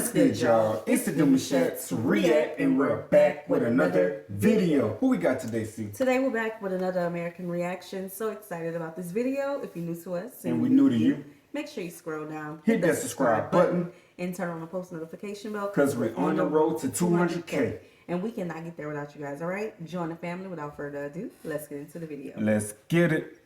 What's good, y'all? It's the Demouchets REACT, and we're back with another video. Who we got today, C? Today we're back with another American reaction. So excited about this video. If you're new to us and we new to you, make sure you scroll down, hit that subscribe button, and turn on the post notification bell. Because we're on the road to 200K. And we cannot get there without you guys, all right? Join the family. Without further ado, let's get into the video. Let's get it.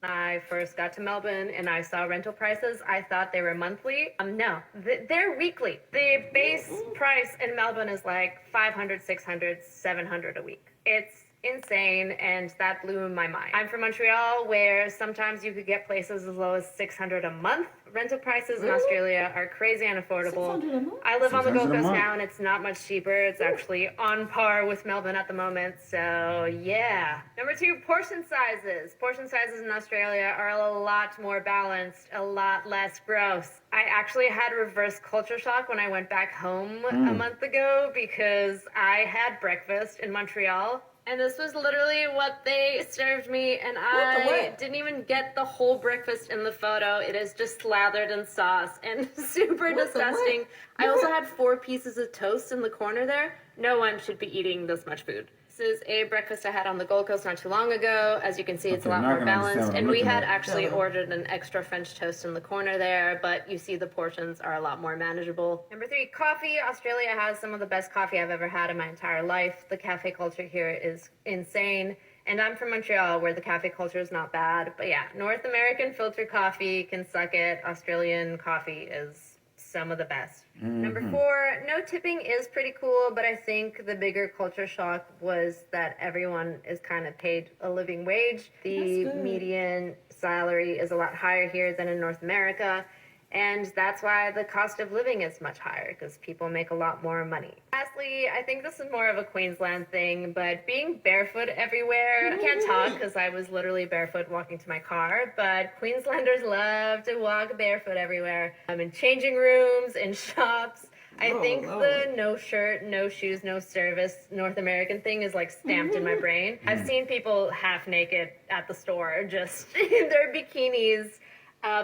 I first got to Melbourne and I saw rental prices. I thought they were monthly. No, they're weekly. The base price in Melbourne is like 500, 600, 700 a week. It's insane, and that blew my mind. I'm from Montreal, where sometimes you could get places as low as 600 a month. Rental prices in Australia are crazy unaffordable. I live on the Gold Coast now, and it's not much cheaper. It's actually on par with Melbourne at the moment, so yeah. Number two, portion sizes. Portion sizes in Australia are a lot more balanced, a lot less gross. I actually had reverse culture shock when I went back home a month ago because I had breakfast in Montreal. And this was literally what they served me, and I didn't even get the whole breakfast in the photo. It is just slathered in sauce and super disgusting. I also had 4 pieces of toast in the corner there. No one should be eating this much food. This is a breakfast I had on the Gold Coast not too long ago. As you can see, it's a lot more balanced. And we had actually ordered an extra French toast in the corner there, but you see the portions are a lot more manageable. Number 3, coffee. Australia has some of the best coffee I've ever had in my entire life. The cafe culture here is insane. And I'm from Montreal, where the cafe culture is not bad. But yeah, North American filter coffee can suck it. Australian coffee is some of the best. Number 4, no tipping is pretty cool, but I think the bigger culture shock was that everyone is kind of paid a living wage. The median salary is a lot higher here than in North America, and that's why the cost of living is much higher, because people make a lot more money. Lastly, I think this is more of a Queensland thing, but being barefoot everywhere, I can't talk because I was literally barefoot walking to my car, but Queenslanders love to walk barefoot everywhere. I'm in changing rooms, in shops. I think the no shirt, no shoes, no service North American thing is like stamped in my brain. I've seen people half naked at the store, just in their bikinis,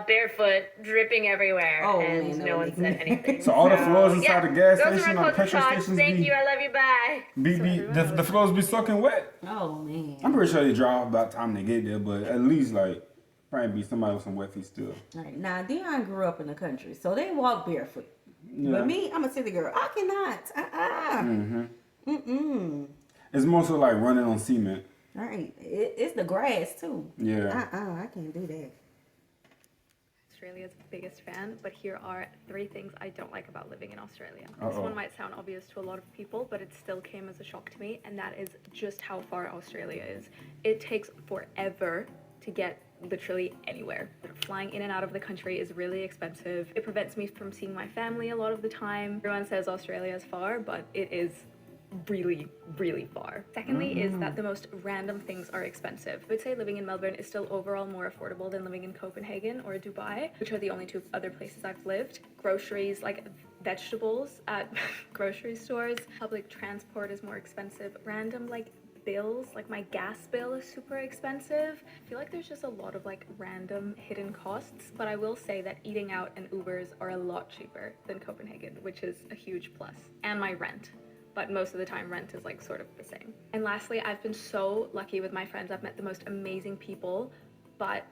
barefoot, dripping everywhere, and no one said anything. So all the floors inside the gas station or those are petrol stations Thank you, I love you, bye. the floors be soaking wet? Oh, man. I'm pretty sure they dry off by the time they get there, but at least like probably be somebody with some wet feet still. All right, now Dion grew up in the country, so they walk barefoot. Yeah. But me, I'm a city girl. I cannot. It's mostly like running on cement. All right, it's the grass too. Yeah. I can't do that. Australia's biggest fan, but here are 3 things I don't like about living in Australia. This one might sound obvious to a lot of people, but it still came as a shock to me, and that is just how far Australia is. It takes forever to get literally anywhere. Flying in and out of the country is really expensive. It prevents me from seeing my family a lot of the time. Everyone says Australia is far, but it is really, really far. Secondly is that the most random things are expensive. I would say living in Melbourne is still overall more affordable than living in Copenhagen or Dubai, which are the only 2 other places I've lived. Groceries, like vegetables at grocery stores. Public transport is more expensive. Random like bills, like my gas bill is super expensive. I feel like there's just a lot of like random hidden costs, but I will say that eating out and Ubers are a lot cheaper than Copenhagen, which is a huge plus. And my rent. But most of the time rent is like sort of the same. And lastly, I've been so lucky with my friends. I've met the most amazing people, but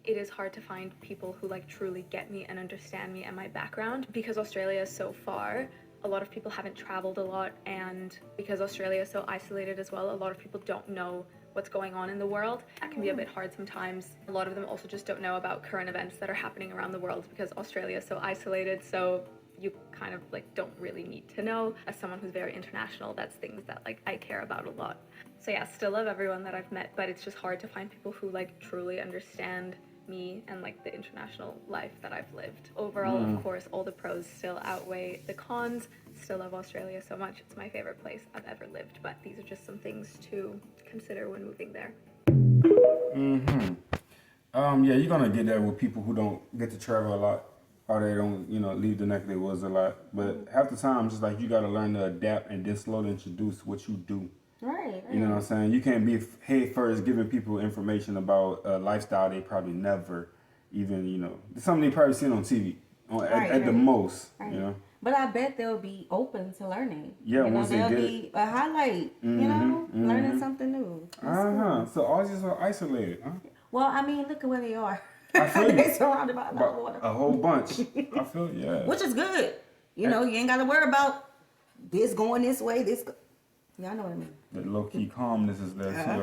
it is hard to find people who like truly get me and understand me and my background. Because Australia is so far, a lot of people haven't traveled a lot, and because Australia is so isolated as well, a lot of people don't know what's going on in the world. That can be a bit hard sometimes. A lot of them also just don't know about current events that are happening around the world because Australia is so isolated, so you kind of like don't really need to know. As someone who's very international, that's things that like I care about a lot. So yeah, still love everyone that I've met, but it's just hard to find people who like truly understand me and like the international life that I've lived. Overall, of course, all the pros still outweigh the cons. Still love Australia so much. It's my favorite place I've ever lived, but these are just some things to consider when moving there. Yeah, you're gonna get that with people who don't get to travel a lot, or they don't, leave the neck of their woods a lot. But half the time, just like you gotta learn to adapt and then slowly introduce what you do. Right. You know what I'm saying? You can't be head first giving people information about a lifestyle they probably never even, something they probably seen on TV at the most, But I bet they'll be open to learning. Yeah, once they they'll get be a highlight. Learning something new. Cool. So all these are isolated, huh? Well, I mean, look at where they are. I feel you. They're surrounded by a lot of water. A whole bunch. I feel yeah. Which is good. You ain't got to worry about this going this way. Yeah, I know what I mean. The low key calmness is there too.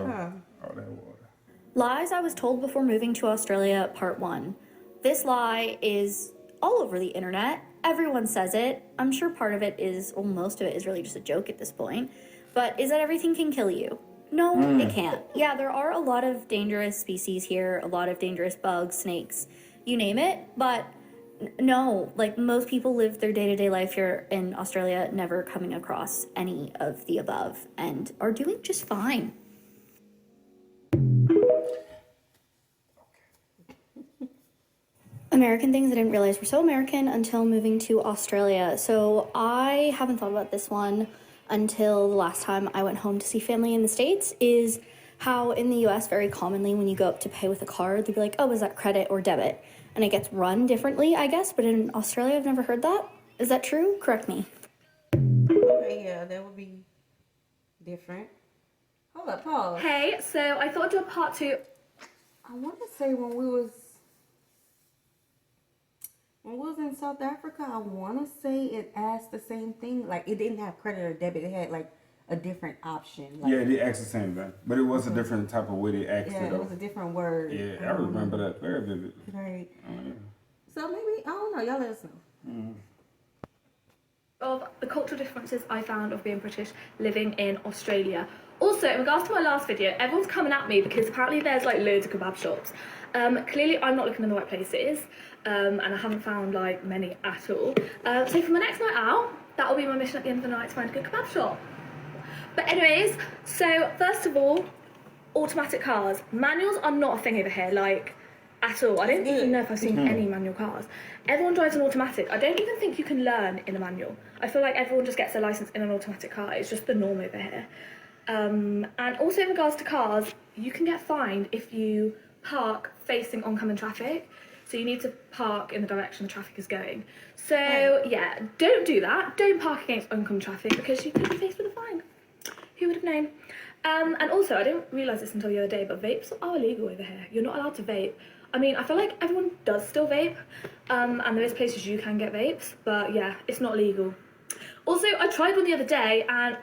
All that water. Lies I was told before moving to Australia, part 1. This lie is all over the internet. Everyone says it. I'm sure part of it is, well, most of it is really just a joke at this point. But is that everything can kill you? No, it can't. Yeah, there are a lot of dangerous species here, a lot of dangerous bugs, snakes, you name it. But no, like most people live their day-to-day life here in Australia, never coming across any of the above and are doing just fine. American things I didn't realize were so American until moving to Australia. So I haven't thought about this one until the last time I went home to see family in the States, is how in the US very commonly when you go up to pay with a card, they'll be like, oh, is that credit or debit? And it gets run differently, I guess, but in Australia I've never heard that. Is that true? Correct me. Okay, yeah, that would be different. Hold up, pause. Hey, so I thought I'd do a part 2. I want to say when we was in South Africa, I want to say it asked the same thing. Like, it didn't have credit or debit. It had, like, a different option. Like, Yeah, they asked the same thing. But it was a different type of way they asked yeah, it. it was a different word. Yeah, I remember that very vividly. Right. Oh, yeah. So maybe, I don't know. Y'all let us know. Of the cultural differences I found of being British living in Australia. Also, in regards to my last video, everyone's coming at me because apparently there's like loads of kebab shops. Clearly I'm not looking in the right places, and I haven't found like many at all. So for my next night out, that will be my mission at the end of the night, to find a good kebab shop. But anyways, so first of all, automatic cars. Manuals are not a thing over here, like, at all. I don't even know if I've seen any manual cars. Everyone drives an automatic. I don't even think you can learn in a manual. I feel like everyone just gets their license in an automatic car. It's just the norm over here. And also in regards to cars, you can get fined if you park facing oncoming traffic. So you need to park in the direction the traffic is going. So yeah, don't do that. Don't park against oncoming traffic because you could be faced with a fine. Who would have known? And also, I didn't realise this until the other day, but vapes are illegal over here. You're not allowed to vape. I mean, I feel like everyone does still vape, and there is places you can get vapes, but yeah, it's not legal. Also, I tried one the other day, and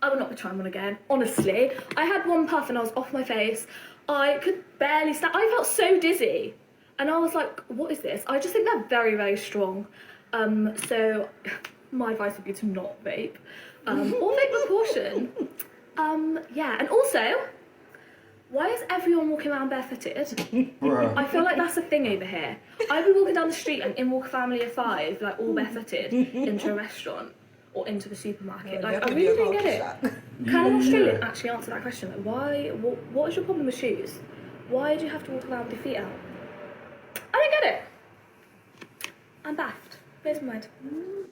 I will not be trying one again, honestly. I had one puff and I was off my face. I could barely stand. I felt so dizzy, and I was like, what is this? I just think they're very, very strong. So my advice would be to not vape, or vape with caution. Yeah, and also, why is everyone walking around barefooted? I feel like that's a thing over here. I'd be walking down the street and in walk a family of 5, like all barefooted, into a restaurant or into the supermarket. Like, I really don't get it. Can an Australian actually answer that question? Like, why? What is your problem with shoes? Why do you have to walk around with your feet out? I don't get it. I'm baffed. Where's my mind?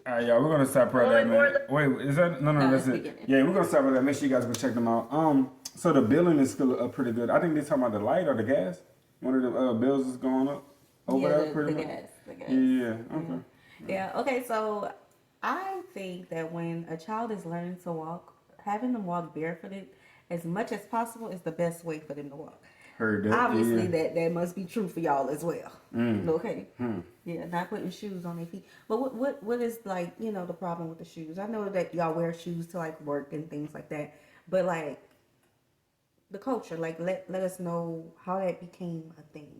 Alright, y'all, we're gonna stop right there, man. Wait, is that no, that's it. Yeah, we're gonna stop right there. Make sure you guys go check them out. So the billing is still pretty good. I think they're talking about the light or the gas. One of the bills is going up over there, pretty much. The gas. Yeah. Okay. Yeah. Okay. So I think that when a child is learning to walk, having them walk barefooted as much as possible is the best way for them to walk. Heard that. Obviously, that must be true for y'all as well. Okay. Yeah, not putting shoes on their feet. But what is, like, the problem with the shoes? I know that y'all wear shoes to like work and things like that, but like the culture, like let us know how that became a thing.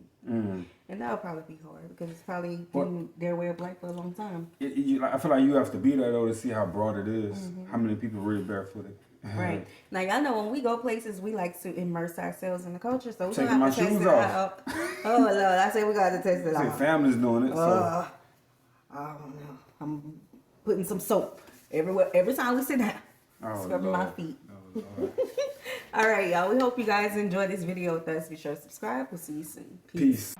And that'll probably be hard because it's probably been their way of life for a long time. I feel like you have to be there though to see how broad it is. How many people really barefooted. Right. Now, y'all know when we go places, we like to immerse ourselves in the culture. So we're going Taking to my have to test shoes it off. out. Oh, Lord. I said we got to test it I out. family's doing it. So. I don't know. I'm putting some soap every time we sit down. Scrubbing my feet. All right, y'all. We hope you guys enjoyed this video with us. Be sure to subscribe. We'll see you soon. Peace.